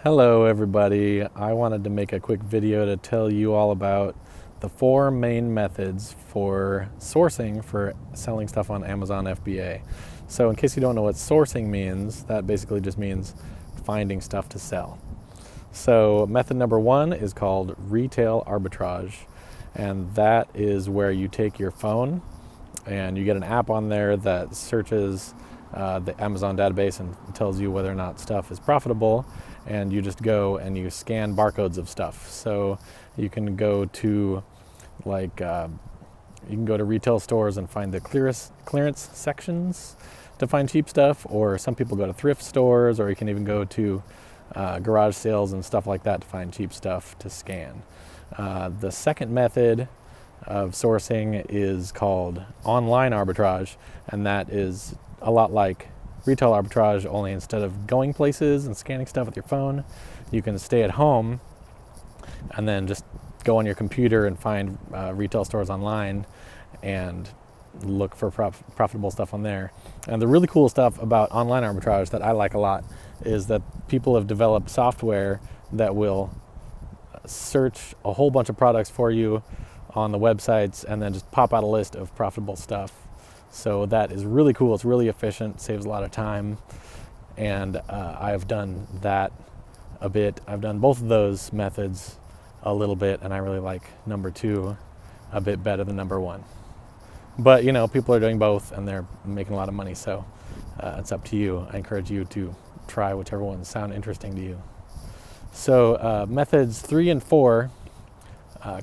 Hello everybody, I wanted to make a quick video to tell you all about the 4 main methods for sourcing for selling stuff on Amazon FBA. So in case you don't know what sourcing means, that basically just means finding stuff to sell. So method number 1 is called retail arbitrage, and that is where you take your phone and you get an app on there that searches the Amazon database and tells you whether or not stuff is profitable, and you just go and you scan barcodes of stuff. So you can go to retail stores and find the clearance sections to find cheap stuff, or some people go to thrift stores, or you can even go to garage sales and stuff like that to find cheap stuff to scan. The second method of sourcing is called online arbitrage, and that is a lot like retail arbitrage, only instead of going places and scanning stuff with your phone, you can stay at home and then just go on your computer and find retail stores online and look for profitable stuff on there. And the really cool stuff about online arbitrage that I like a lot is that people have developed software that will search a whole bunch of products for you on the websites and then just pop out a list of profitable stuff. So that is really cool. It's really efficient, saves a lot of time, and I've done that a bit. I've done both of those methods a little bit, and I really like number 2 a bit better than number 1. But you know, people are doing both and they're making a lot of money, so it's up to you. I encourage you to try whichever ones sound interesting to you. So methods 3 and 4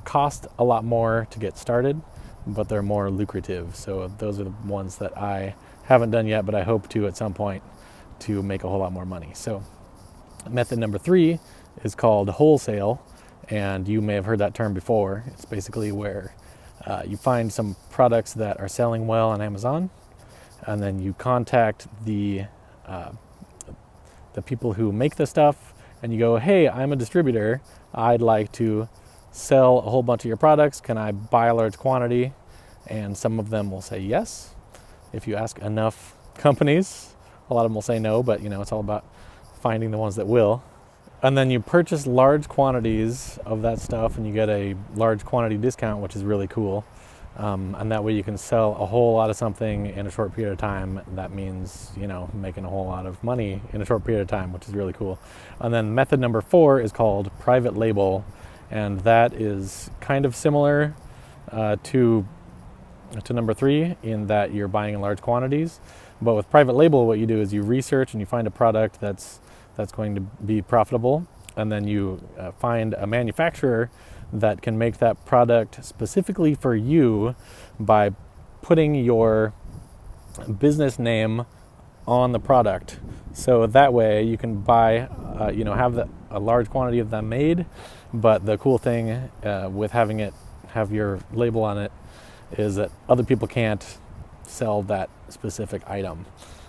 cost a lot more to get started, but they're more lucrative. So those are the ones that I haven't done yet, but I hope to at some point to make a whole lot more money. So method number 3 is called wholesale, and you may have heard that term before. It's basically where you find some products that are selling well on Amazon, and then you contact the people who make the stuff, and you go, hey, I'm a distributor. I'd like to sell a whole bunch of your products. Can I buy a large quantity? And some of them will say yes. If you ask enough companies, a lot of them will say no, but you know, it's all about finding the ones that will. And then you purchase large quantities of that stuff and you get a large quantity discount, which is really cool. And that way you can sell a whole lot of something in a short period of time. That means, you know, making a whole lot of money in a short period of time, which is really cool. And then method number 4 is called private label. And that is kind of similar to number 3 in that you're buying in large quantities. But with private label, what you do is you research and you find a product that's going to be profitable, and then you find a manufacturer that can make that product specifically for you by putting your business name on the product. So that way you can buy, have a large quantity of them made. But the cool thing with having it have your label on it is that other people can't sell that specific item.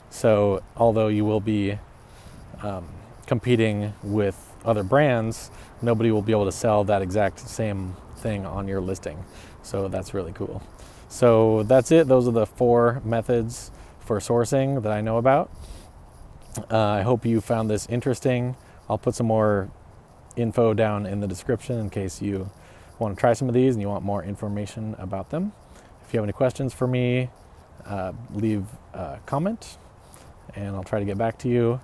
So although you will be competing with other brands, nobody will be able to sell that exact same thing on your listing. So that's really cool. So that's it. Those are the 4 methods for sourcing that I know about. I hope you found this interesting. I'll put some more info down in the description in case you want to try some of these and you want more information about them. If you have any questions for me, leave a comment and I'll try to get back to you.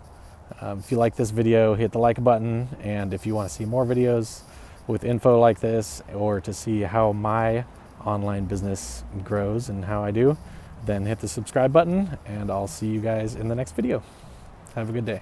If you like this video, hit the like button, and if you want to see more videos with info like this, or to see how my online business grows and how I do, then hit the subscribe button, and I'll see you guys in the next video. Have a good day.